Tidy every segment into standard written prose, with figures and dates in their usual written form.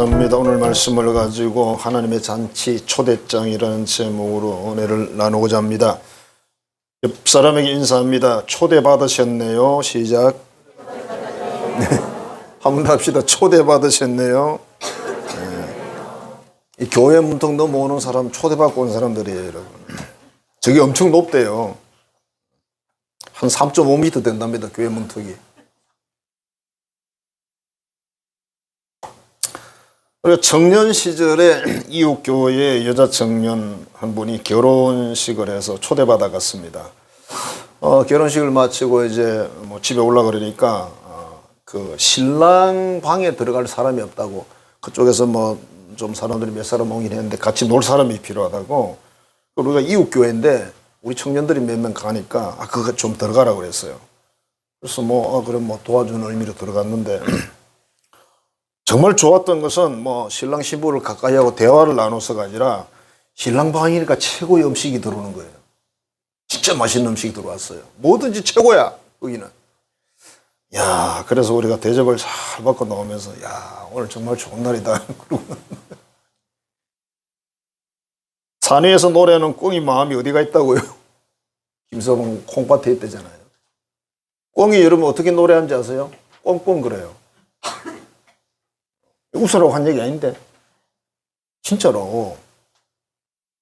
감사합니다. 오늘 말씀을 가지고 하나님의 잔치 초대장이라는 제목으로 은혜를 나누고자 합니다. 옆 사람에게 인사합니다. 초대받으셨네요. 시작. 한번 합시다. 초대받으셨네요. 이 교회 문턱 넘어오는 사람 초대받고 온 사람들이에요, 여러분. 저게 엄청 높대요. 한 3.5m 된답니다, 교회 문턱이. 그리고 청년 시절에 이웃교회의 여자 청년 한 분이 결혼식을 해서 초대받아 갔습니다. 결혼식을 마치고 이제 집에 올라가려니까 그 신랑 방에 들어갈 사람이 없다고, 그쪽에서 좀 사람들이 몇 사람 오긴 했는데 같이 놀 사람이 필요하다고, 우리가 이웃교회인데 우리 청년들이 몇 명 가니까 그거 좀 들어가라고 그랬어요. 그래서 그럼 도와주는 의미로 들어갔는데 정말 좋았던 것은 신랑 신부를 가까이 하고 대화를 나눠서가 아니라 신랑 방이니까 최고의 음식이 들어오는 거예요. 진짜 맛있는 음식이 들어왔어요. 뭐든지 최고야, 거기는. 야, 그래서 우리가 대접을 잘 받고 나오면서 야, 오늘 정말 좋은 날이다. 산위에서 노래하는 꽁이 마음이 어디가 있다고요? 김서봉 콩밭에 있대잖아요. 꽁이 여러분 어떻게 노래하는지 아세요? 꽁꽁 그래요. 웃으라고 한 얘기 아닌데 진짜로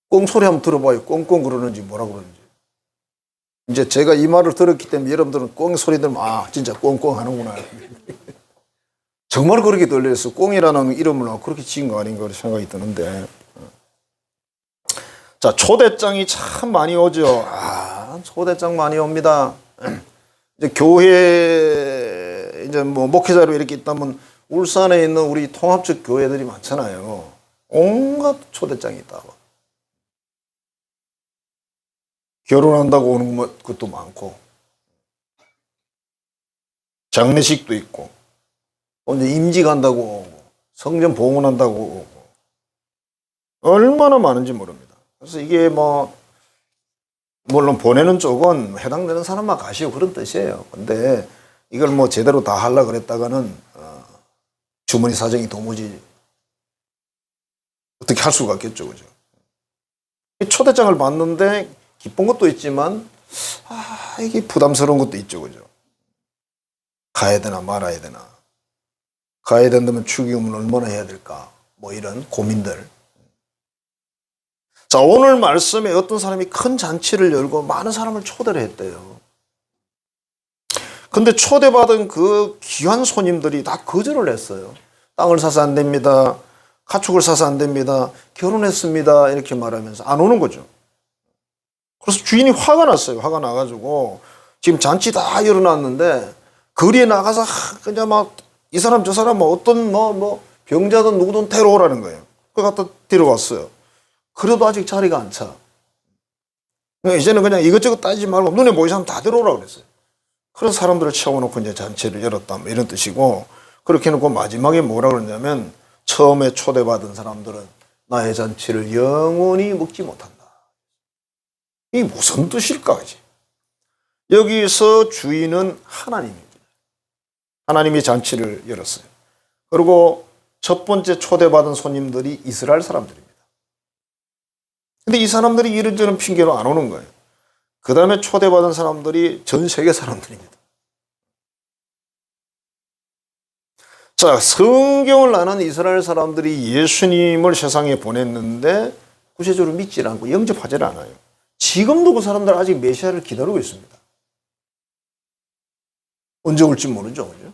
꽁 소리 한번 들어봐요. 꽁꽁 그러는지 뭐라 그러는지. 이제 제가 이 말을 들었기 때문에 여러분들은 꽁 소리 들으면 진짜 꽁꽁 하는구나. 정말 그렇게 들려서 꽁이라는 이름을 그렇게 지은 거 아닌가 생각이 드는데, 자, 초대장이 참 많이 오죠. 초대장 많이 옵니다. 이제 교회 이제 목회자로 이렇게 있다면 울산에 있는 우리 통합적 교회들이 많잖아요. 온갖 초대장이 있다고. 결혼한다고 오는 것도 많고, 장례식도 있고, 이제 임지 간다고 오고, 성전 봉헌한다고 오고, 얼마나 많은지 모릅니다. 그래서 이게 물론 보내는 쪽은 해당되는 사람만 가시오 그런 뜻이에요. 근데 이걸 제대로 다 하려고 그랬다가는 주머니 사정이 도무지 어떻게 할 수가 없겠죠, 그죠? 초대장을 받는데 기쁜 것도 있지만 이게 부담스러운 것도 있죠, 그죠? 가야 되나 말아야 되나, 가야 된다면 축의금은 얼마나 해야 될까, 이런 고민들. 자, 오늘 말씀에 어떤 사람이 큰 잔치를 열고 많은 사람을 초대를 했대요. 근데 초대받은 그 귀한 손님들이 다 거절을 했어요. 땅을 사서 안 됩니다. 가축을 사서 안 됩니다. 결혼했습니다. 이렇게 말하면서 안 오는 거죠. 그래서 주인이 화가 났어요. 화가 나가지고 지금 잔치 다 열어놨는데 거리에 나가서 그냥 이 사람 저 사람 어떤 병자든 누구든 데려오라는 거예요. 그걸 갖다 데려왔어요. 그래도 아직 자리가 안 차. 이제는 그냥 이것저것 따지지 말고 눈에 보이는 사람 다 데려오라고 그랬어요. 그래서 사람들을 채워놓고 이제 잔치를 열었다, 이런 뜻이고, 그렇게 해놓고 마지막에 뭐라 그러냐면, 처음에 초대받은 사람들은 나의 잔치를 영원히 먹지 못한다. 이게 무슨 뜻일까? 여기서 주인은 하나님입니다. 하나님이 잔치를 열었어요. 그리고 첫 번째 초대받은 손님들이 이스라엘 사람들입니다. 근데 이 사람들이 이런저런 핑계로 안 오는 거예요. 그 다음에 초대받은 사람들이 전 세계 사람들입니다. 자, 성경을 아는 이스라엘 사람들이 예수님을 세상에 보냈는데 구체적으로 믿지 않고 영접하지 않아요. 지금도 그 사람들 아직 메시아를 기다리고 있습니다. 언제 올지 모르죠, 그죠?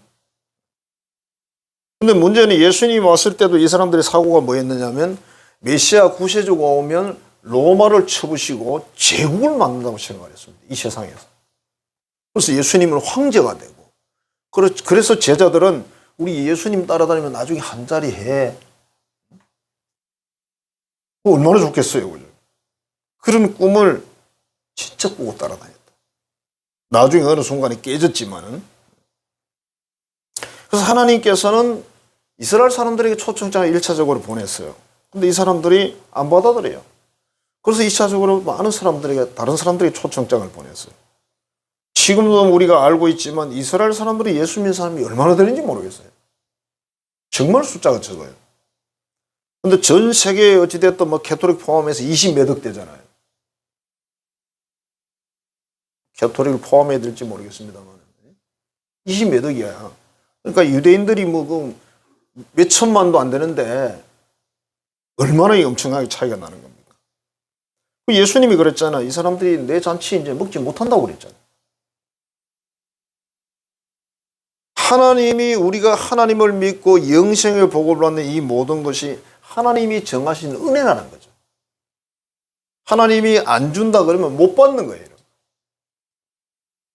근데 문제는 예수님이 왔을 때도 이 사람들의 사고가 뭐였느냐면, 메시아 구세주가 오면 로마를 쳐부시고 제국을 만든다고 생각을 했습니다. 이 세상에서. 그래서 예수님은 황제가 되고, 그래서 제자들은 우리 예수님 따라다니면 나중에 한 자리 해. 얼마나 좋겠어요, 그죠? 그런 꿈을 진짜 꾸고 따라다녔다. 나중에 어느 순간에 깨졌지만은. 그래서 하나님께서는 이스라엘 사람들에게 초청장을 1차적으로 보냈어요. 근데 이 사람들이 안 받아들여요. 그래서 2차적으로 많은 사람들에게, 다른 사람들에게 초청장을 보냈어요. 지금도 우리가 알고 있지만 이스라엘 사람들이 예수 믿는 사람이 얼마나 되는지 모르겠어요. 정말 숫자가 적어요. 근데 전 세계에 어찌됐든 뭐 캐토릭 포함해서 20몇 억 되잖아요. 캐토릭을 포함해야 될지 모르겠습니다만 20몇 억이야. 그러니까 유대인들이 뭐 몇 천만도 안 되는데 얼마나 엄청나게 차이가 나는 겁니까? 예수님이 그랬잖아. 이 사람들이 내 잔치 이제 먹지 못한다고 그랬잖아. 하나님이 우리가 하나님을 믿고 영생을 복을 받는 이 모든 것이 하나님이 정하신 은혜라는 거죠. 하나님이 안 준다 그러면 못 받는 거예요.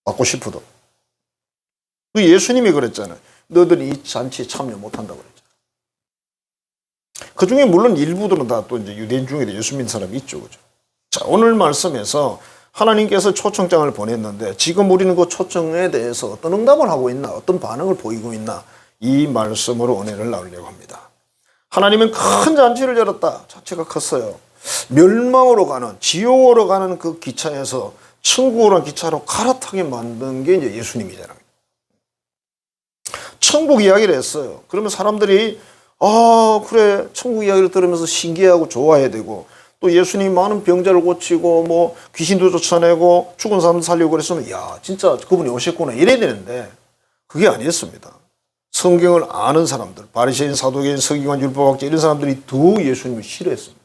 받고 싶어도. 예수님이 그랬잖아요. 너들이 이 잔치에 참여 못한다고 그랬잖아요. 그 중에 물론 일부들은 다 또 이제 유대인 중에도 예수 믿는 사람이 있죠. 그죠? 자, 오늘 말씀에서 하나님께서 초청장을 보냈는데 지금 우리는 그 초청에 대해서 어떤 응답을 하고 있나, 어떤 반응을 보이고 있나, 이 말씀으로 은혜를 나누려고 합니다. 하나님은 큰 잔치를 열었다. 자체가 컸어요. 멸망으로 가는, 지옥으로 가는 그 기차에서 천국으로 가는 기차로 갈아타게 만든 게 이제 예수님이잖아요. 천국 이야기를 했어요. 그러면 사람들이 그래, 천국 이야기를 들으면서 신기해하고 좋아해야 되고, 또 예수님이 많은 병자를 고치고 뭐 귀신도 쫓아내고 죽은 사람 살리고 그랬으면 야 진짜 그분이 오셨구나 이래야 되는데 그게 아니었습니다. 성경을 아는 사람들, 바리새인, 사두개인, 서기관, 율법학자 이런 사람들이 더 예수님을 싫어했습니다.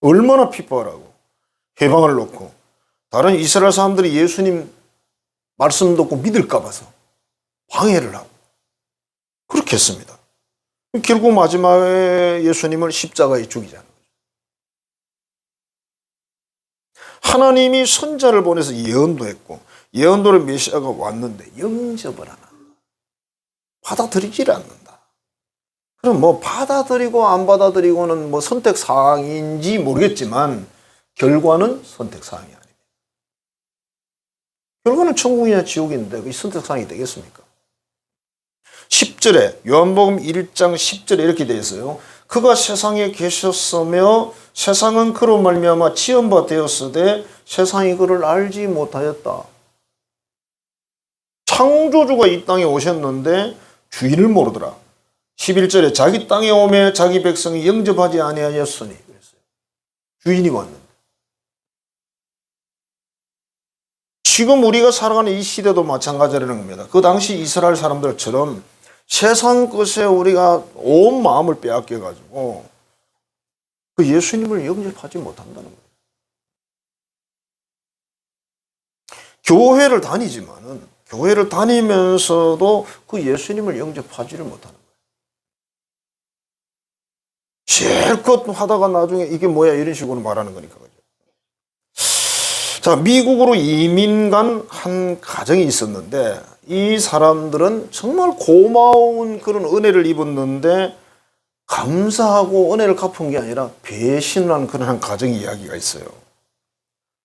얼마나 핍박하고 해방을 놓고 다른 이스라엘 사람들이 예수님 말씀 듣고 믿을까 봐서 방해를 하고 그렇게 했습니다. 결국 마지막에 예수님을 십자가에 죽이자는 거죠. 하나님이 선자를 보내서 예언도 했고 예언도를 메시아가 왔는데 영접을 안 한다. 받아들이질 않는다. 그럼 뭐 받아들이고 안 받아들이고는 뭐 선택사항인지 모르겠지만 결과는 선택사항이 아닙니다. 결과는 천국이냐 지옥인데 그게 선택사항이 되겠습니까? 10절에 요한복음 1장 10절에 이렇게 되어 있어요. 그가 세상에 계셨으며 세상은 그로 말미암아 지은 바 되었으되 세상이 그를 알지 못하였다. 창조주가 이 땅에 오셨는데 주인을 모르더라. 11절에 자기 땅에 오매 자기 백성이 영접하지 아니하였으니 그랬어요. 주인이 왔는데. 지금 우리가 살아가는 이 시대도 마찬가지라는 겁니다. 그 당시 이스라엘 사람들처럼 세상 것에 우리가 온 마음을 빼앗겨가지고 그 예수님을 영접하지 못한다는 거예요. 교회를 다니지만은 교회를 다니면서도 그 예수님을 영접하지를 못하는 거예요. 실컷 하다가 나중에 이게 뭐야 이런 식으로 말하는 거니까. 자, 미국으로 이민 간 한 가정이 있었는데 이 사람들은 정말 고마운 그런 은혜를 입었는데 감사하고 은혜를 갚은 게 아니라 배신한 그런 한 가정 이야기가 있어요.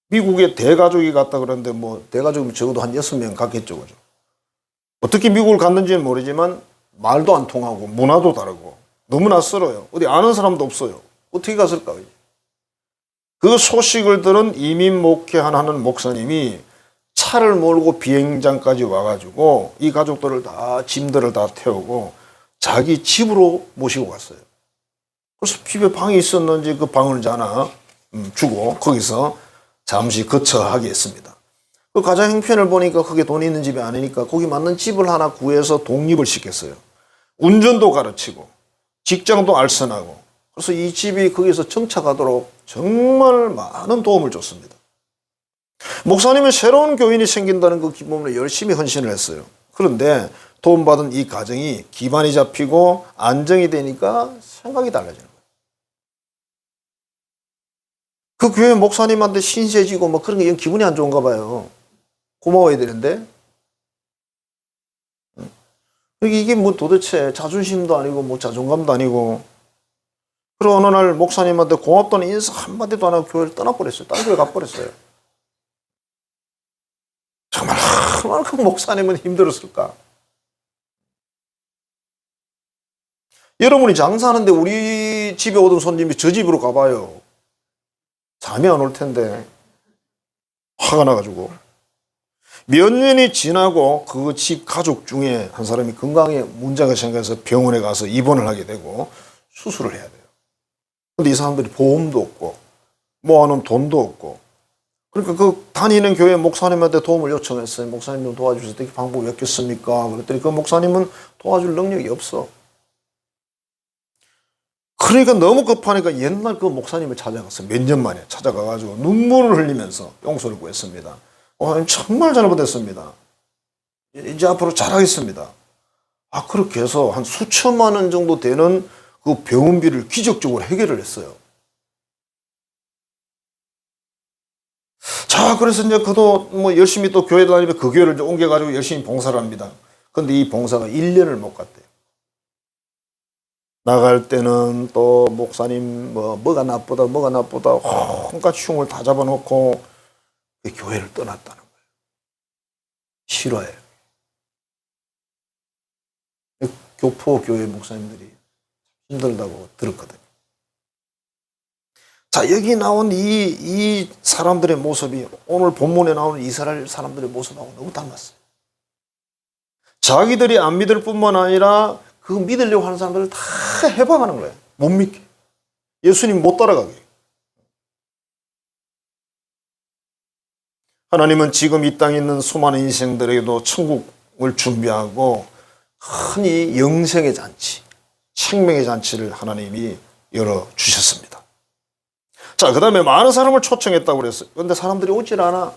미국에 대가족이 갔다 그러는데 뭐 대가족이면 적어도 한 6명 갔겠죠. 그죠? 어떻게 미국을 갔는지는 모르지만 말도 안 통하고 문화도 다르고 너무나 썰어요. 어디 아는 사람도 없어요. 어떻게 갔을까? 그 소식을 들은 이민 목회하는 목사님이 차를 몰고 비행장까지 와가지고 이 가족들을 다 짐들을 다 태우고 자기 집으로 모시고 갔어요. 그래서 집에 방이 있었는지 그 방을 하나 주고 거기서 잠시 거처하게 했습니다. 그 가정 형편을 보니까 그게 돈이 있는 집이 아니니까 거기 맞는 집을 하나 구해서 독립을 시켰어요. 운전도 가르치고 직장도 알선하고 그래서 이 집이 거기서 정착하도록 정말 많은 도움을 줬습니다. 목사님은 새로운 교인이 생긴다는 그 기쁨으로 열심히 헌신을 했어요. 그런데 도움받은 이 가정이 기반이 잡히고 안정이 되니까 생각이 달라지는 거예요. 그 교회 목사님한테 신세지고 뭐 그런 게 기분이 안 좋은가 봐요. 고마워야 되는데. 이게 뭐 도대체 자존심도 아니고 뭐 자존감도 아니고. 그리고 어느 날 목사님한테 고맙다는 인사 한마디도 안 하고 교회를 떠나버렸어요. 딴 교회 가버렸어요. 정말 얼마나 그 목사님은 힘들었을까. 여러분이 장사하는데 우리 집에 오던 손님이 저 집으로 가봐요. 잠이 안 올 텐데 화가 나가지고 몇 년이 지나고 그 집 가족 중에 한 사람이 건강에 문제가 생겨서 병원에 가서 입원을 하게 되고 수술을 해야 돼요. 근데 이 사람들이 보험도 없고 모아놓은 돈도 없고, 그러니까 그 다니는 교회 목사님한테 도움을 요청했어요. 목사님 좀 도와주셔서 어떻게 방법이 없겠습니까? 그랬더니 그 목사님은 도와줄 능력이 없어. 그러니까 너무 급하니까 옛날 그 목사님을 찾아갔어요. 몇 년 만에 찾아가가지고 눈물을 흘리면서 용서를 구했습니다. 정말 잘못했습니다. 이제 앞으로 잘하겠습니다. 그렇게 해서 한 수천만 원 정도 되는 그 병원비를 기적적으로 해결을 했어요. 자, 그래서 이제 그도 뭐 열심히 또 교회 다니면 그 교회를 이제 옮겨가지고 열심히 봉사를 합니다. 근데 이 봉사가 1년을 못 갔대요. 나갈 때는 또 목사님 뭐가 나쁘다 온갖 흉을 다 잡아놓고 그 교회를 떠났다는 거예요. 싫어해요. 교포 교회 목사님들이 힘들다고 들었거든요. 자, 여기 나온 이 사람들의 모습이 오늘 본문에 나오는 이스라엘 사람들의 모습하고 너무 닮았어요. 자기들이 안 믿을 뿐만 아니라 그 믿으려고 하는 사람들을 다 해방하는 거예요. 못 믿게. 예수님 못 따라가게. 하나님은 지금 이 땅에 있는 수많은 인생들에게도 천국을 준비하고 큰 이 영생의 잔치, 생명의 잔치를 하나님이 열어주셨습니다. 자, 그 다음에 많은 사람을 초청했다고 그랬어요. 그런데 사람들이 오질 않아.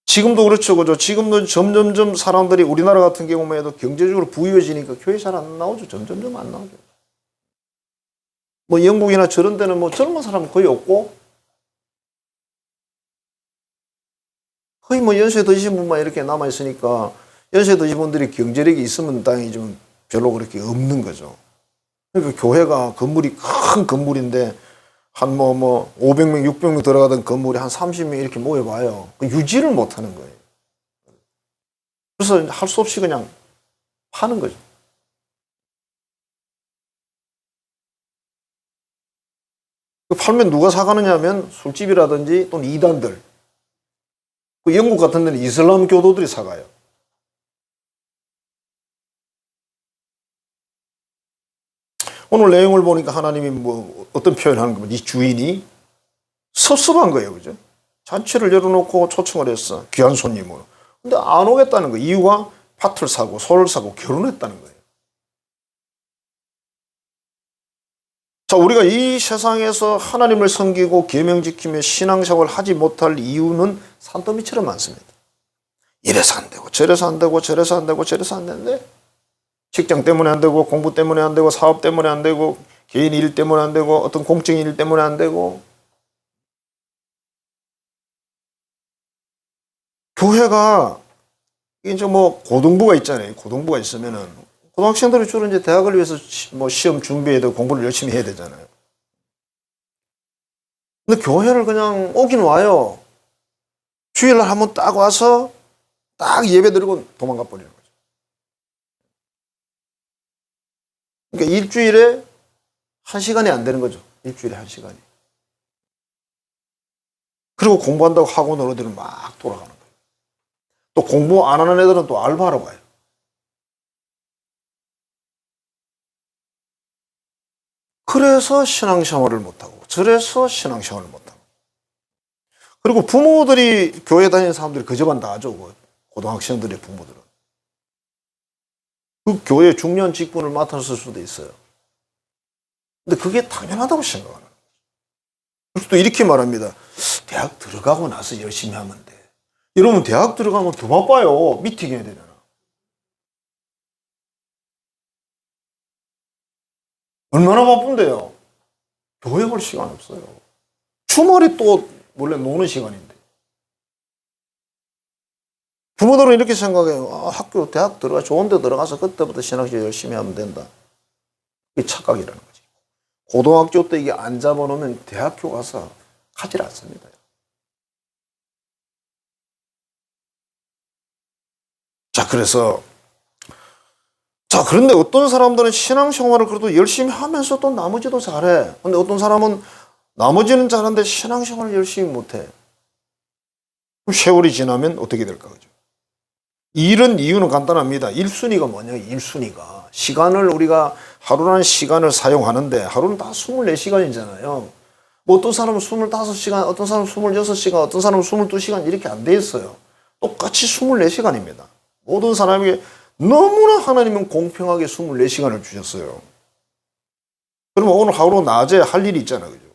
지금도 그렇죠. 그죠? 지금도 점점점 사람들이 우리나라 같은 경우만 해도 경제적으로 부유해지니까 교회 잘 안 나오죠. 점점점 안 나오죠. 뭐 영국이나 저런 데는 뭐 젊은 사람은 거의 없고 거의 뭐 연세 드신 분만 이렇게 남아있으니까 연세 드신 분들이 경제력이 있으면 당연히 좀 별로 그렇게 없는 거죠. 그러니까 교회가 건물이 큰 건물인데 한 500명, 600명 들어가던 건물에 한 30명 이렇게 모여봐요. 유지를 못 하는 거예요. 그래서 할 수 없이 그냥 파는 거죠. 팔면 누가 사가느냐 하면 술집이라든지 또는 이단들. 영국 같은 데는 이슬람 교도들이 사가요. 오늘 내용을 보니까 하나님이 뭐 어떤 표현을 하는 거면 이 주인이 섭섭한 거예요. 그죠? 잔치를 열어놓고 초청을 했어. 귀한 손님으로. 근데 안 오겠다는 거예요. 이유가 밭을 사고 소를 사고 결혼했다는 거예요. 자, 우리가 이 세상에서 하나님을 섬기고 계명 지키며 신앙생활을 하지 못할 이유는 산더미처럼 많습니다. 이래서 안 되고 저래서 안 되고 저래서 안 되고 저래서 안 되는데 직장 때문에 안 되고 공부 때문에 안 되고 사업 때문에 안 되고 개인 일 때문에 안 되고 어떤 공적인 일 때문에 안 되고 교회가 이제 뭐 고등부가 있잖아요. 고등부가 있으면은 고등학생들이 주로 이제 대학을 위해서 뭐 시험 준비해야 되고 공부를 열심히 해야 되잖아요. 근데 교회를 그냥 오긴 와요. 주일날 한번 딱 와서 딱 예배 드리고 도망가 버리는 거죠. 그러니까 일주일에 1시간이 안 되는 거죠. 일주일에 1시간이. 그리고 공부한다고 학원 어른들은 막 돌아가는 거예요. 또 공부 안 하는 애들은 또 알바하러 가요. 그래서 신앙생활을 못하고 저래서 신앙생활을 못하고 그리고 부모들이 교회 다니는 사람들이 그 집안 다 하죠. 고등학생들의 부모들은. 그 교회 중요한 직분을 맡았을 수도 있어요. 근데 그게 당연하다고 생각하는 거예요. 그래서 또 이렇게 말합니다. 대학 들어가고 나서 열심히 하면 돼. 여러분 대학 들어가면 더 바빠요. 미팅 해야 되잖아. 얼마나 바쁜데요. 교회 갈 시간 없어요. 주말이 또 원래 노는 시간인데. 부모들은 이렇게 생각해요. 학교 대학 들어가 좋은 데 들어가서 그때부터 신학교 열심히 하면 된다. 그게 착각이라는 거지. 고등학교 때 이게 안 잡아놓으면 대학교 가서 하질 않습니다. 자, 그런데 어떤 사람들은 신앙생활을 그래도 열심히 하면서 또 나머지도 잘해. 근데 어떤 사람은 나머지는 잘하는데 신앙생활을 열심히 못해. 세월이 지나면 어떻게 될까? 그죠? 이런 이유는 간단합니다. 1순위가 뭐냐? 1순위가. 시간을 우리가 하루라는 시간을 사용하는데 하루는 다 24시간이잖아요. 뭐 어떤 사람은 25시간, 어떤 사람은 26시간, 어떤 사람은 22시간 이렇게 안 돼 있어요. 똑같이 24시간입니다. 모든 사람에게 너무나 하나님은 공평하게 24시간을 주셨어요. 그러면 오늘 하루 낮에 할 일이 있잖아요. 그죠?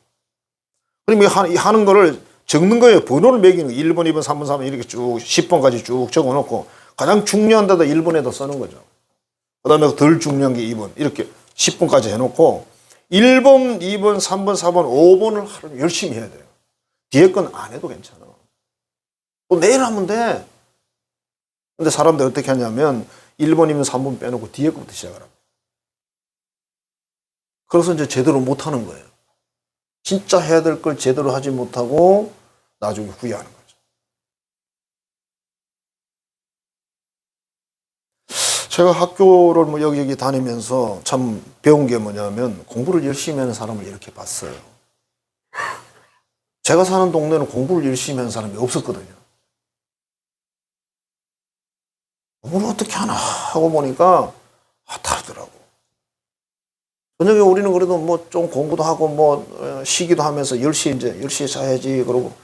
그러면 하는 거를 적는 거예요. 번호를 매기는 거. 1번, 2번, 3번, 4번 이렇게 쭉 10번까지 쭉 적어 놓고 가장 중요한 데다 1번에다 쓰는 거죠. 그 다음에 덜 중요한 게 2번 이렇게 10번까지 해놓고 1번, 2번, 3번, 4번, 5번을 하루 열심히 해야 돼요. 뒤에 건 안 해도 괜찮아. 또 내일 하면 돼. 근데 사람들 어떻게 하냐면 1번이면 3번 빼놓고 뒤에 거부터 시작을 합니다. 그래서 이제 제대로 못 하는 거예요. 진짜 해야 될 걸 제대로 하지 못하고 나중에 후회하는 거죠. 제가 학교를 뭐 여기 다니면서 참 배운 게 뭐냐면 공부를 열심히 하는 사람을 이렇게 봤어요. 제가 사는 동네는 공부를 열심히 하는 사람이 없었거든요. 공부를 어떻게 하나 하고 보니까 다르더라고. 저녁에 우리는 그래도 뭐 좀 공부도 하고 뭐 쉬기도 하면서 10시에 자야지 그러고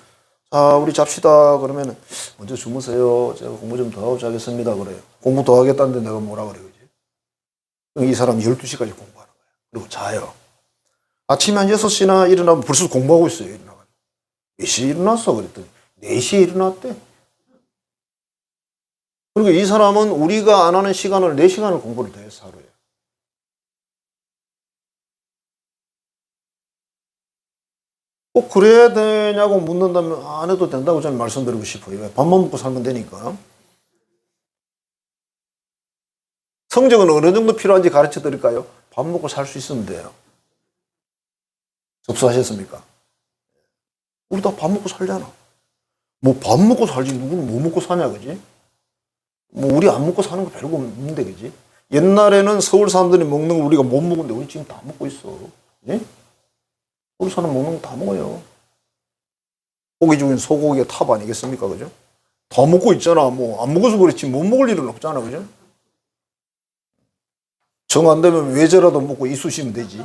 자 우리 잡시다 그러면 먼저 주무세요. 제가 공부 좀 더 하고 자겠습니다 그래요. 공부 더 하겠다는데 내가 뭐라 그래 그지? 이 사람이 12시까지 공부하는 거야. 그리고 자요. 아침에 한 6시나 일어나면 벌써 공부하고 있어요. 일어나가지고. 몇 시에 일어났어? 그랬더니 4시에 일어났대. 그리고 이 사람은 우리가 안 하는 시간을 4시간을 공부를 더 해서 하루에. 꼭 그래야 되냐고 묻는다면 안 해도 된다고 저는 말씀드리고 싶어요. 밥만 먹고 살면 되니까. 성적은 어느 정도 필요한지 가르쳐 드릴까요? 밥 먹고 살 수 있으면 돼요. 접수하셨습니까? 우리 다 밥 먹고 살잖아. 뭐 밥 먹고 살지 누구는 뭐 먹고 사냐 그지? 뭐 우리 안 먹고 사는 거 별거 없는데 그지? 옛날에는 서울 사람들이 먹는 거 우리가 못 먹는데 우리 지금 다 먹고 있어. 그지? 서울 사람 먹는 거 다 먹어요. 고기 중엔 소고기가 탑 아니겠습니까? 그죠? 다 먹고 있잖아. 뭐 안 먹어서 그렇지 못 먹을 일은 없잖아. 그죠? 정 안 되면 외제라도 먹고 이쑤시면 되지.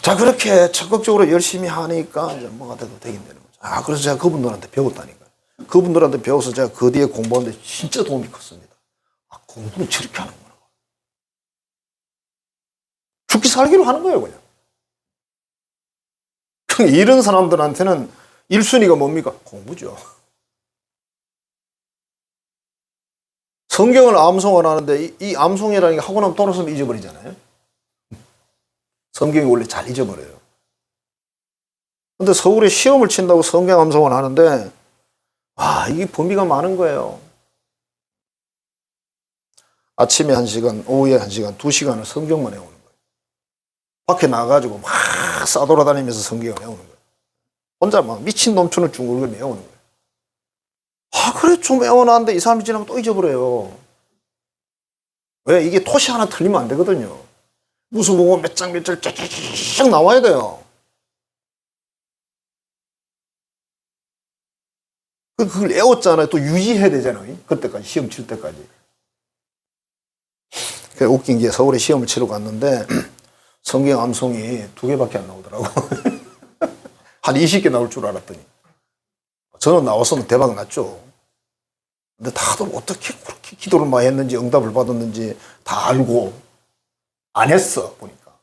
자, 그렇게 적극적으로 열심히 하니까 이제 뭐가 돼도 되긴 되는 거죠. 아, 그래서 제가 그분들한테 배웠다니까요. 그분들한테 배워서 제가 그 뒤에 공부하는데 진짜 도움이 컸습니다. 아, 공부는 저렇게 하는구나. 죽기 살기로 하는 거예요, 그냥. 이런 사람들한테는 1순위가 뭡니까? 공부죠. 성경을 암송을 하는데 이 암송이라는 게 하고 나면 돌아서면 잊어버리잖아요. 성경이 원래 잘 잊어버려요. 근데 서울에 시험을 친다고 성경 암송을 하는데 이게 범위가 많은 거예요. 아침에 1시간, 오후에 1시간, 2시간을 성경만 외우는 거예요. 밖에 나가가지고 막 싸돌아다니면서 성경을 외우는 거예요. 혼자 막 미친놈처럼 중국을 외우는 거예요. 그래 좀 외워놨는데 이 사람이 지나면 또 잊어버려요. 왜? 이게 토시 하나 틀리면 안 되거든요. 무슨 보고 몇 장 몇 절 쫙쫙쫙 나와야 돼요. 그걸 외웠잖아요. 또 유지해야 되잖아요. 그때까지 시험 칠 때까지. 웃긴 게 서울에 시험을 치러 갔는데 성경 암송이 2개밖에 안 나오더라고. 한 20개 나올 줄 알았더니 저는 나왔으면 대박 났죠. 근데 다들 어떻게 그렇게 기도를 많이 했는지 응답을 받았는지 다 알고 안 했어 보니까.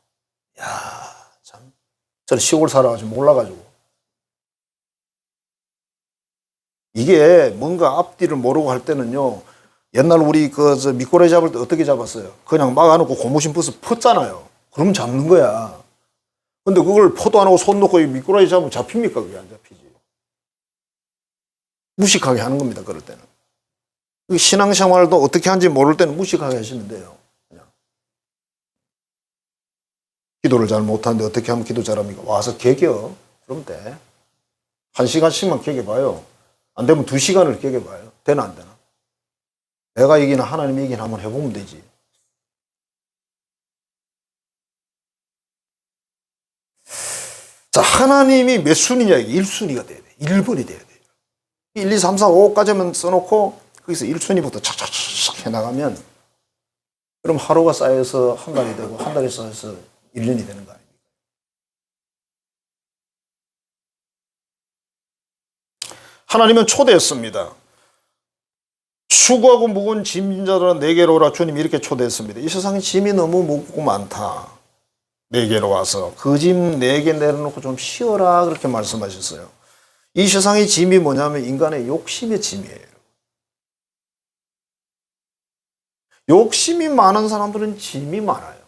야, 참 저는 시골 살아가지고 몰라가지고 이게 뭔가 앞뒤를 모르고 할 때는요. 옛날 우리 저 미꾸라지 잡을 때 어떻게 잡았어요? 그냥 막아놓고 고무신 벗어 폈잖아요. 그러면 잡는 거야. 근데 그걸 포도 안 하고 손 놓고 미꾸라지 잡으면 잡힙니까? 그게 안 잡히지. 무식하게 하는 겁니다. 그럴 때는. 신앙생활도 어떻게 하는지 모를 때는 무식하게 하시면 돼요. 그냥. 기도를 잘 못하는데 어떻게 하면 기도 잘합니까? 와서 개겨. 그럼 돼. 1시간씩만 개겨봐요. 안 되면 2시간을 개겨봐요. 되나 안 되나? 내가 이기나 하나님이 이기나 한번 해보면 되지. 하나님이 몇 순위냐? 1순위가 돼야 돼. 1번이 돼야 돼. 1, 2, 3, 4, 5까지만 써놓고 거기서 1순위부터 착착착 해나가면 그럼 하루가 쌓여서 한 달이 되고 한 달이 쌓여서 1년이 되는 거 아닙니까? 하나님은 초대했습니다. 수고하고 무거운 짐진 자들아 내게로 오라. 주님이 이렇게 초대했습니다. 이 세상에 짐이 너무 무겁고 많다. 내게로 와서 그 짐 내게 내려놓고 좀 쉬어라. 그렇게 말씀하셨어요. 이 세상의 짐이 뭐냐면 인간의 욕심의 짐이에요. 욕심이 많은 사람들은 짐이 많아요.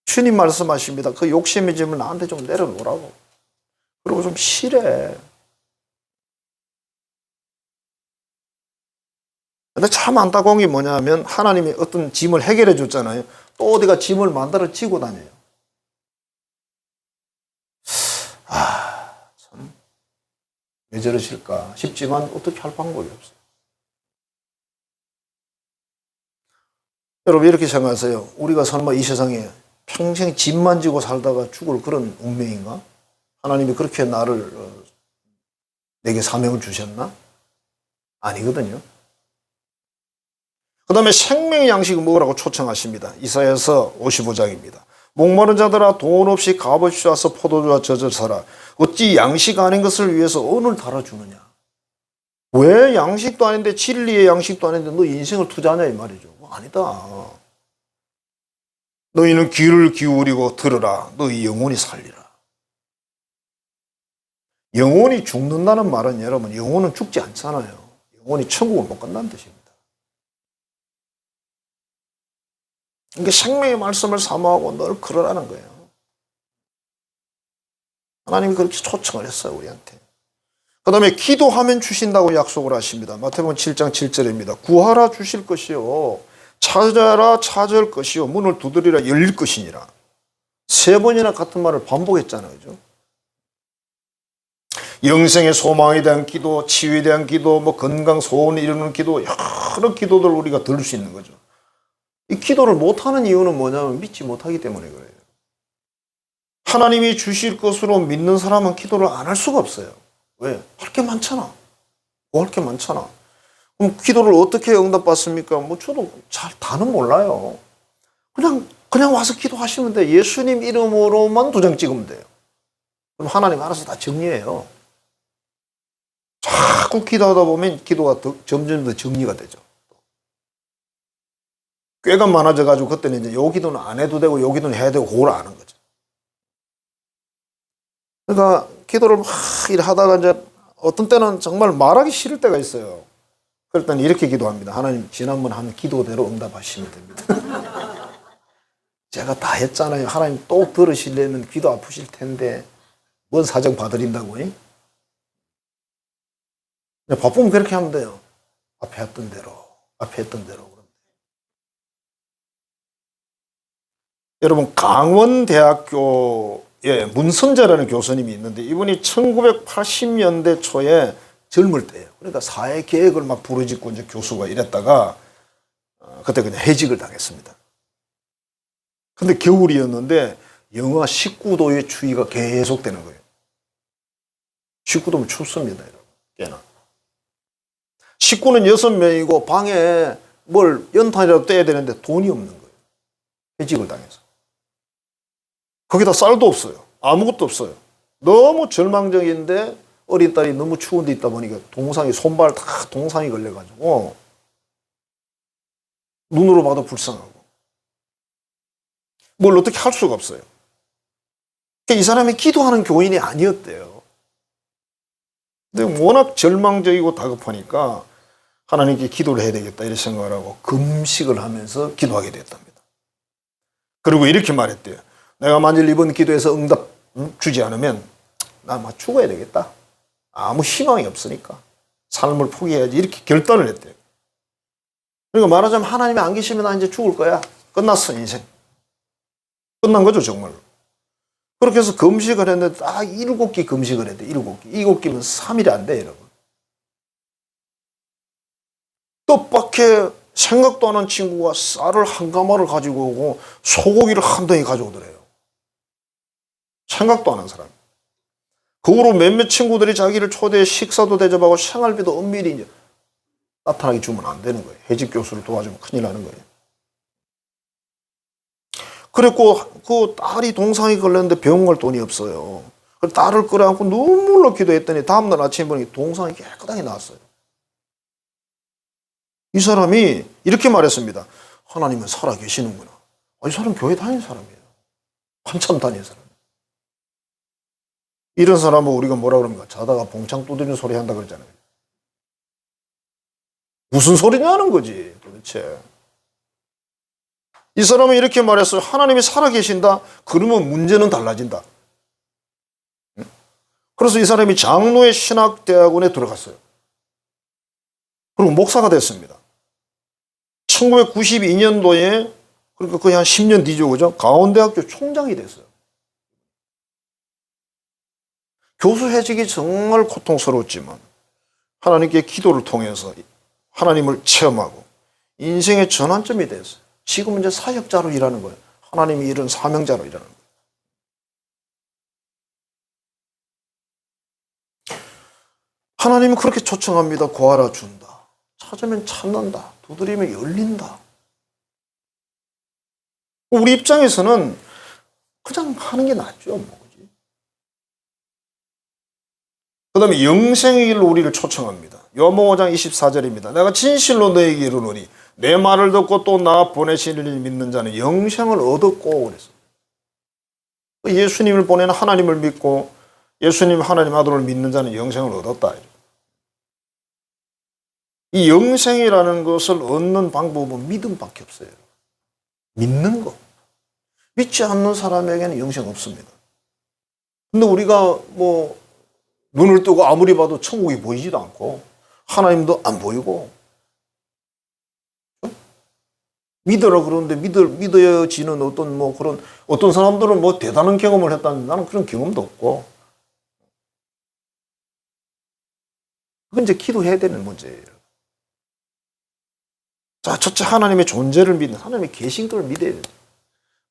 주님 말씀하십니다. 그 욕심의 짐을 나한테 좀 내려놓으라고. 그리고 좀 쉬래. 근데 참 안타까운 게 뭐냐면 하나님이 어떤 짐을 해결해 줬잖아요. 또 어디가 짐을 만들어 지고 다녀요. 참, 왜 저러실까 싶지만 어떻게 할 방법이 없어요. 여러분 이렇게 생각하세요. 우리가 설마 이 세상에 평생 짐만 지고 살다가 죽을 그런 운명인가? 하나님이 그렇게 내게 사명을 주셨나? 아니거든요. 그 다음에 생명의 양식을 먹으라고 초청하십니다. 이사야서 55장입니다. 목마른 자들아 돈 없이 값없이 와서 포도주와 젖을 사라. 어찌 양식 아닌 것을 위해서 언을 달아주느냐. 왜 양식도 아닌데 진리의 양식도 아닌데 너 인생을 투자하냐 이 말이죠. 아니다. 너희는 귀를 기울이고 들으라. 너희 영혼이 살리라. 영혼이 죽는다는 말은 여러분 영혼은 죽지 않잖아요. 영혼이 천국을 못 간다는 뜻입니다. 그러니까 생명의 말씀을 사모하고 늘 그러라는 거예요. 하나님이 그렇게 초청을 했어요 우리한테. 그 다음에 기도하면 주신다고 약속을 하십니다. 마태복음 7장 7절입니다. 구하라 주실 것이요 찾아라 찾을 것이요 문을 두드리라 열릴 것이니라. 3번이나 같은 말을 반복했잖아요. 그죠? 영생의 소망에 대한 기도, 치유에 대한 기도, 건강 소원을 이루는 기도, 여러 기도들을 우리가 들을 수 있는 거죠. 이 기도를 못하는 이유는 뭐냐면 믿지 못하기 때문에 그래요. 하나님이 주실 것으로 믿는 사람은 기도를 안 할 수가 없어요. 왜? 할 게 많잖아. 뭐 할 게 많잖아. 그럼 기도를 어떻게 응답받습니까? 저도 잘 다는 몰라요. 그냥 와서 기도하시면 돼요. 예수님 이름으로만 2장 찍으면 돼요. 그럼 하나님 알아서 다 정리해요. 자꾸 기도하다 보면 기도가 점점 더 정리가 되죠. 꾀가 많아져가지고 그때는 이제 요 기도는 안 해도 되고 요 기도는 해야 되고 그걸 아는 거죠. 그러니까 기도를 막 하다가 이제 어떤 때는 정말 말하기 싫을 때가 있어요. 그럴 때는 이렇게 기도합니다. 하나님 지난번 한 기도대로 응답하시면 됩니다. 제가 다 했잖아요. 하나님 또 들으시려면 귀도 아프실 텐데 뭔 사정 봐드린다고요? 바쁘면 그렇게 하면 돼요. 앞에 했던 대로. 여러분 강원대학교에 문선재라는 교수님이 있는데 이분이 1980년대 초에 젊을 때예요. 그러니까 사회계획을 막 부르짖고 이제 교수가 이랬다가 그때 그냥 해직을 당했습니다. 근데 겨울이었는데 영하 19도의 추위가 계속 되는 거예요. 19도면 춥습니다. 여러분. 꽤나. 식구는 6명이고 방에 뭘 연탄이라도 떼야 되는데 돈이 없는 거예요. 해직을 당해서. 거기다 쌀도 없어요. 아무것도 없어요. 너무 절망적인데 어린 딸이 너무 추운 데 있다 보니까 손발 다 동상이 걸려가지고 눈으로 봐도 불쌍하고 뭘 어떻게 할 수가 없어요. 그러니까 이 사람이 기도하는 교인이 아니었대요. 근데 워낙 절망적이고 다급하니까 하나님께 기도를 해야 되겠다 이렇게 생각을 하고 금식을 하면서 기도하게 됐답니다. 그리고 이렇게 말했대요. 내가 만일 이번 기도에서 응답 주지 않으면 나 아마 죽어야 되겠다. 아무 희망이 없으니까 삶을 포기해야지 이렇게 결단을 했대요. 그러니까 말하자면 하나님이 안 계시면 나 이제 죽을 거야. 끝났어 인생. 끝난 거죠 정말로. 그렇게 해서 금식을 했는데 딱 7끼 금식을 했대. 7끼. 7끼면 3일이 안 돼 여러분. 뜻밖의 생각도 안 한 친구가 쌀을 한 가마를 가지고 오고 소고기를 한 덩이 가져오더래요. 생각도 안 한 사람. 그 후로 몇몇 친구들이 자기를 초대해 식사도 대접하고 생활비도 엄밀히 이제 나타나게 주면 안 되는 거예요. 해직 교수를 도와주면 큰일 나는 거예요. 그랬고 그 딸이 동상이 걸렸는데 병원 갈 돈이 없어요. 그래서 딸을 끌어안고 눈물로 기도했더니 다음날 아침에 보니 동상이 깨끗하게 나왔어요. 이 사람이 이렇게 말했습니다. 하나님은 살아계시는구나. 이 사람 교회 다니는 사람이에요. 한참 다니는 사람. 이런 사람은 우리가 뭐라 그럽니까? 자다가 봉창 두드리는 소리 한다 그러잖아요. 무슨 소리냐는 거지 도대체. 이 사람은 이렇게 말했어요. 하나님이 살아계신다? 그러면 문제는 달라진다. 그래서 이 사람이 장로의 신학대학원에 들어갔어요. 그리고 목사가 됐습니다. 1992년도에 그러니까 거의 한 10년 뒤죠, 그죠? 강원대학교 총장이 됐어요. 교수해직이 정말 고통스러웠지만 하나님께 기도를 통해서 하나님을 체험하고 인생의 전환점이 됐어요. 지금은 이제 사역자로 일하는 거예요. 하나님이 이런 사명자로 일하는 거예요. 하나님은 그렇게 초청합니다. 구하라 준다. 찾으면 찾는다. 두드리면 열린다. 우리 입장에서는 그냥 하는 게 낫죠. 뭐. 그 다음에 영생의 길로 우리를 초청합니다. 요한복음 5장 24절입니다. 내가 진실로 너에게 이르노니 내 말을 듣고 또 나 보내신 이를 믿는 자는 영생을 얻었고 그랬어요. 예수님을 보내는 하나님을 믿고 예수님 하나님 아들을 믿는 자는 영생을 얻었다. 이 영생이라는 것을 얻는 방법은 믿음밖에 없어요. 믿는 거. 믿지 않는 사람에게는 영생 없습니다. 근데 우리가 눈을 뜨고 아무리 봐도 천국이 보이지도 않고 하나님도 안 보이고 믿으라 그러는데 믿어지는 어떤 사람들은 대단한 경험을 했다는데 나는 그런 경험도 없고 그건 이제 기도해야 되는 문제예요. 자, 첫째 하나님의 존재를 믿는 하나님의 계신 걸 믿어야 된다.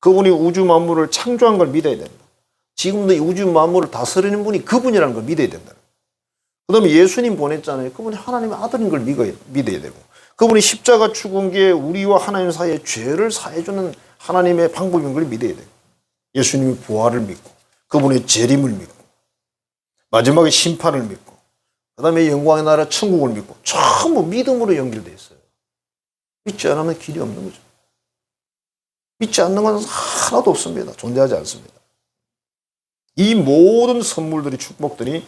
그분이 우주 만물을 창조한 걸 믿어야 된다. 지금도 이 우주 만물을 다스리는 분이 그분이라는 걸 믿어야 된다. 그 다음에 예수님 보냈잖아요. 그분이 하나님의 아들인 걸 믿어야 되고 그분이 십자가 죽은 게 우리와 하나님 사이의 죄를 사해주는 하나님의 방법인 걸 믿어야 돼요. 예수님의 부활을 믿고 그분의 재림을 믿고 마지막에 심판을 믿고 그 다음에 영광의 나라 천국을 믿고 전부 믿음으로 연결되어 있어요. 믿지 않으면 길이 없는 거죠. 믿지 않는 건 하나도 없습니다. 존재하지 않습니다. 이 모든 선물들이 축복들이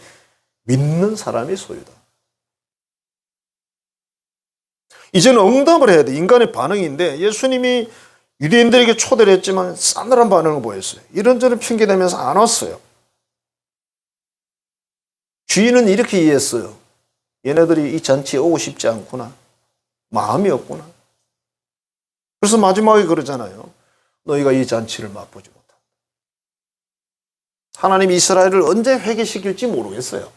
믿는 사람의 소유다. 이제는 응답을 해야 돼. 인간의 반응인데 예수님이 유대인들에게 초대를 했지만 싸늘한 반응을 보였어요. 이런저런 핑계대면서 안 왔어요. 주인은 이렇게 이해했어요. 얘네들이 이 잔치에 오고 싶지 않구나. 마음이 없구나. 그래서 마지막에 그러잖아요. 너희가 이 잔치를 맛보지 못한다. 하나님이 이스라엘을 언제 회개시킬지 모르겠어요.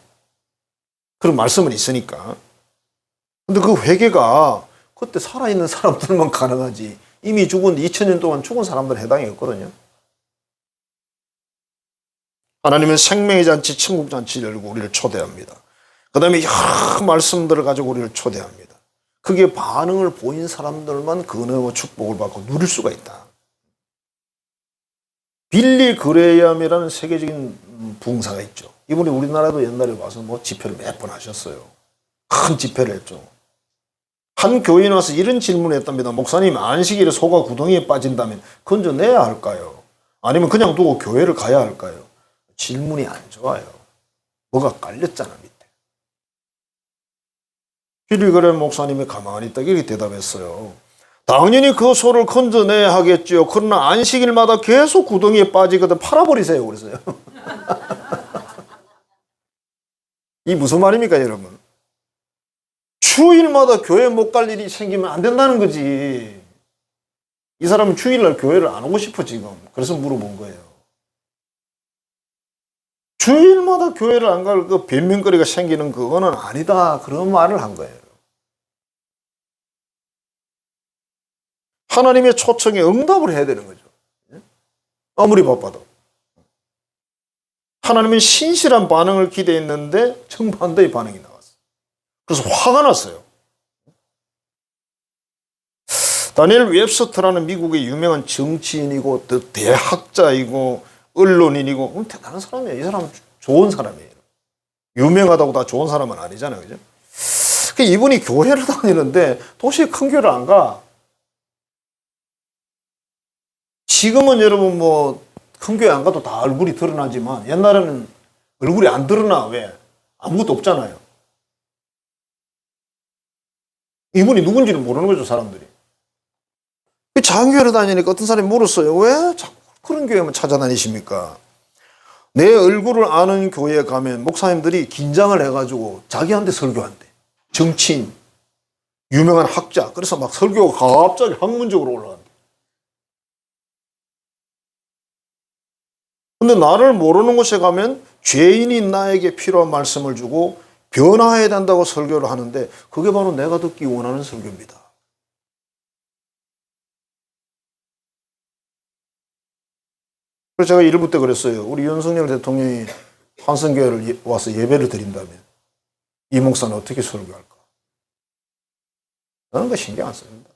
그런 말씀은 있으니까. 근데 그 회개가 그때 살아있는 사람들만 가능하지. 이미 죽은 2000년 동안 죽은 사람들은 해당이 없거든요. 하나님은 생명의 잔치, 천국 잔치를 열고 우리를 초대합니다. 그 다음에 여러 말씀들을 가지고 우리를 초대합니다. 그게 반응을 보인 사람들만 그 은혜와 축복을 받고 누릴 수가 있다. 빌리 그레이엄이라는 세계적인 부흥사가 있죠. 이분이 우리나라도 옛날에 와서 집회를 몇 번 하셨어요. 큰 집회를 했죠. 한 교인이 와서 이런 질문을 했답니다. 목사님, 안식일에 소가 구덩이에 빠진다면 건져내야 할까요? 아니면 그냥 두고 교회를 가야 할까요? 질문이 안 좋아요. 뭐가 깔렸잖아, 밑에. 빌리 그레이엄 목사님이 가만히 딱 이렇게 대답했어요. 당연히 그 소를 건져내야 하겠죠. 그러나 안식일마다 계속 구덩이에 빠지거든 팔아버리세요. 그랬어요. 이 무슨 말입니까, 여러분? 주일마다 교회 못 갈 일이 생기면 안 된다는 거지. 이 사람은 주일날 교회를 안 오고 싶어 지금. 그래서 물어본 거예요. 주일마다 교회를 안 갈 그 변명거리가 생기는 그거는 아니다. 그런 말을 한 거예요. 하나님의 초청에 응답을 해야 되는 거죠. 아무리 바빠도. 하나님은 신실한 반응을 기대했는데 정반대의 반응이 나왔어요. 그래서 화가 났어요. 다니엘 웹스터라는 미국의 유명한 정치인이고 또 대학자이고 언론인이고 대단한 사람이에요. 이 사람은 좋은 사람이에요. 유명하다고 다 좋은 사람은 아니잖아요. 그죠? 이분이 교회를 다니는데 도시에 큰 교회를 안 가. 지금은 여러분 뭐 큰 교회 안 가도 다 얼굴이 드러나지만 옛날에는 얼굴이 안 드러나. 왜? 아무것도 없잖아요. 이분이 누군지는 모르는 거죠, 사람들이. 작은 교회를 다니니까 어떤 사람이 물었어요. 왜 자꾸 그런 교회만 찾아다니십니까? 내 얼굴을 아는 교회에 가면 목사님들이 긴장을 해가지고 자기한테 설교한대. 정치인, 유명한 학자. 그래서 막 설교가 갑자기 학문적으로 올라간대. 근데 나를 모르는 곳에 가면 죄인인 나에게 필요한 말씀을 주고 변화해야 된다고 설교를 하는데 그게 바로 내가 듣기 원하는 설교입니다. 그래서 제가 일부 때 그랬어요. 우리 윤석열 대통령이 환성교회를 와서 예배를 드린다면 이 목사는 어떻게 설교할까? 나는 거 신경 안 씁니다.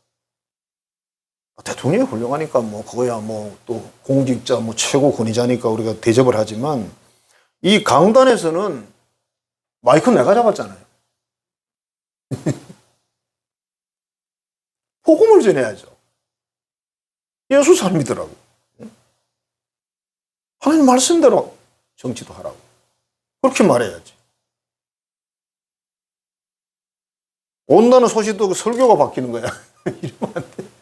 대통령이 훌륭하니까 뭐 그거야 뭐 또 공직자 뭐 최고 권위자니까 우리가 대접을 하지만 이 강단에서는 마이크 내가 잡았잖아요. 복음을 전해야죠. 예수 잘 믿으라고. 하나님 말씀대로 정치도 하라고. 그렇게 말해야지. 온다는 소식도 설교가 바뀌는 거야. 이러면 안 돼.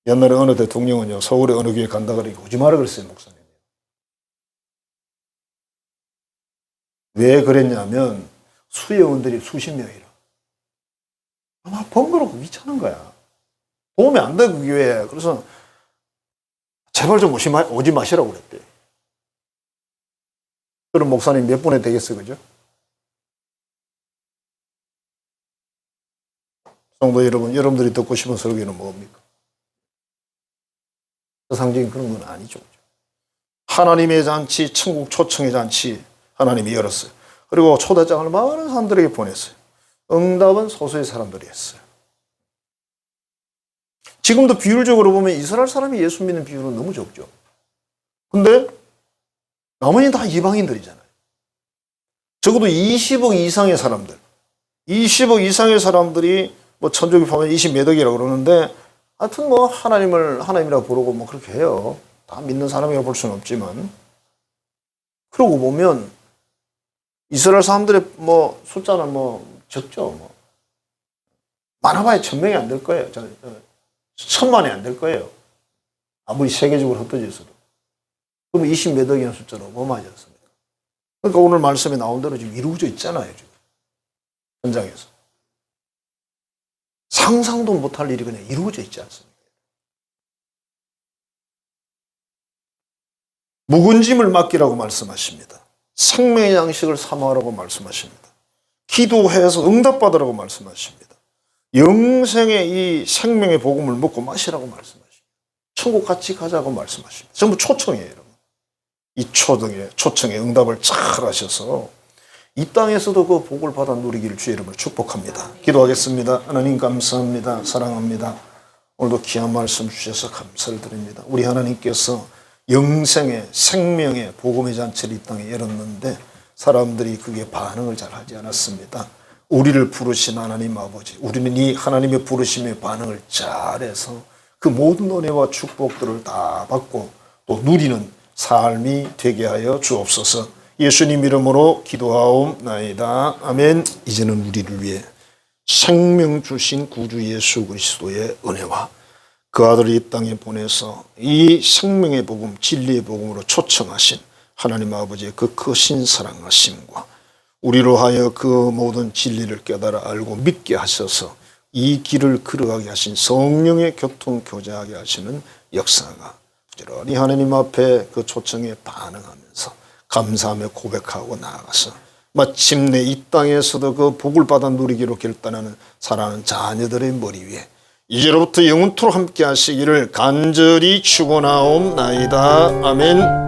옛날에 어느 대통령은요, 서울에 어느 교회 간다 그러니까 오지 마라 그랬어요, 목사님. 왜 그랬냐면, 수혜원들이 수십 명이라. 아마 번거롭고 귀찮은 거야. 도움이 안 돼, 그 교회에. 그래서, 제발 좀 오지 마시라고 그랬대. 그럼 목사님 몇 분에 되겠어요, 그죠? 성도 여러분, 여러분들이 듣고 싶은 설교는 뭡니까? 세상적인 그런 건 아니죠. 하나님의 잔치, 천국 초청의 잔치 하나님이 열었어요. 그리고 초대장을 많은 사람들에게 보냈어요. 응답은 소수의 사람들이 했어요. 지금도 비율적으로 보면 이스라엘 사람이 예수 믿는 비율은 너무 적죠. 근데 나머지는 다 이방인들이잖아요. 적어도 20억 이상의 사람들, 20억 이상의 사람들이 뭐 천주교 보면 20몇 억이라고 그러는데 하여튼 뭐 하나님이라고 부르고 뭐 그렇게 해요. 다 믿는 사람이라고 볼 수는 없지만. 그러고 보면 이스라엘 사람들의 뭐 숫자는 뭐 적죠. 뭐 많아봐야 1000명이 안 될 거예요. 1000만이 안 될 거예요. 아무리 세계적으로 흩어져 있어도. 그럼 20몇 억이라는 숫자는 어마어마하지 않습니까? 그러니까 오늘 말씀에 나온 대로 지금 이루어져 있잖아요. 지금 현장에서. 상상도 못할 일이 그냥 이루어져 있지 않습니까? 묵은 짐을 맡기라고 말씀하십니다. 생명의 양식을 사모하라고 말씀하십니다. 기도해서 응답받으라고 말씀하십니다. 영생의 이 생명의 복음을 먹고 마시라고 말씀하십니다. 천국 같이 가자고 말씀하십니다. 전부 초청이에요, 여러분. 이 초청의 응답을 잘 하셔서 이 땅에서도 그 복을 받아 누리기를 주의 이름으로 축복합니다. 기도하겠습니다. 하나님 감사합니다. 사랑합니다. 오늘도 귀한 말씀 주셔서 감사를 드립니다. 우리 하나님께서 영생의 생명의 복음의 잔치를 이 땅에 열었는데 사람들이 그게 반응을 잘 하지 않았습니다. 우리를 부르신 하나님 아버지, 우리는 이 하나님의 부르심에 반응을 잘해서 그 모든 은혜와 축복들을 다 받고 또 누리는 삶이 되게 하여 주옵소서. 예수님 이름으로 기도하옵나이다. 아멘. 이제는 우리를 위해 생명 주신 구주 예수 그리스도의 은혜와 그 아들을 이 땅에 보내서 이 생명의 복음, 진리의 복음으로 초청하신 하나님 아버지의 그 크신 사랑하심과 우리로 하여 그 모든 진리를 깨달아 알고 믿게 하셔서 이 길을 걸어가게 하신 성령의 교통 교제하게 하시는 역사가 부지런히 하나님 앞에 그 초청에 반응하면서 감사하며 고백하고 나아가서 마침내 이 땅에서도 그 복을 받아 누리기로 결단하는 사랑하는 자녀들의 머리 위에 이제로부터 영원토록 함께 하시기를 간절히 축원하옵나이다. 아멘.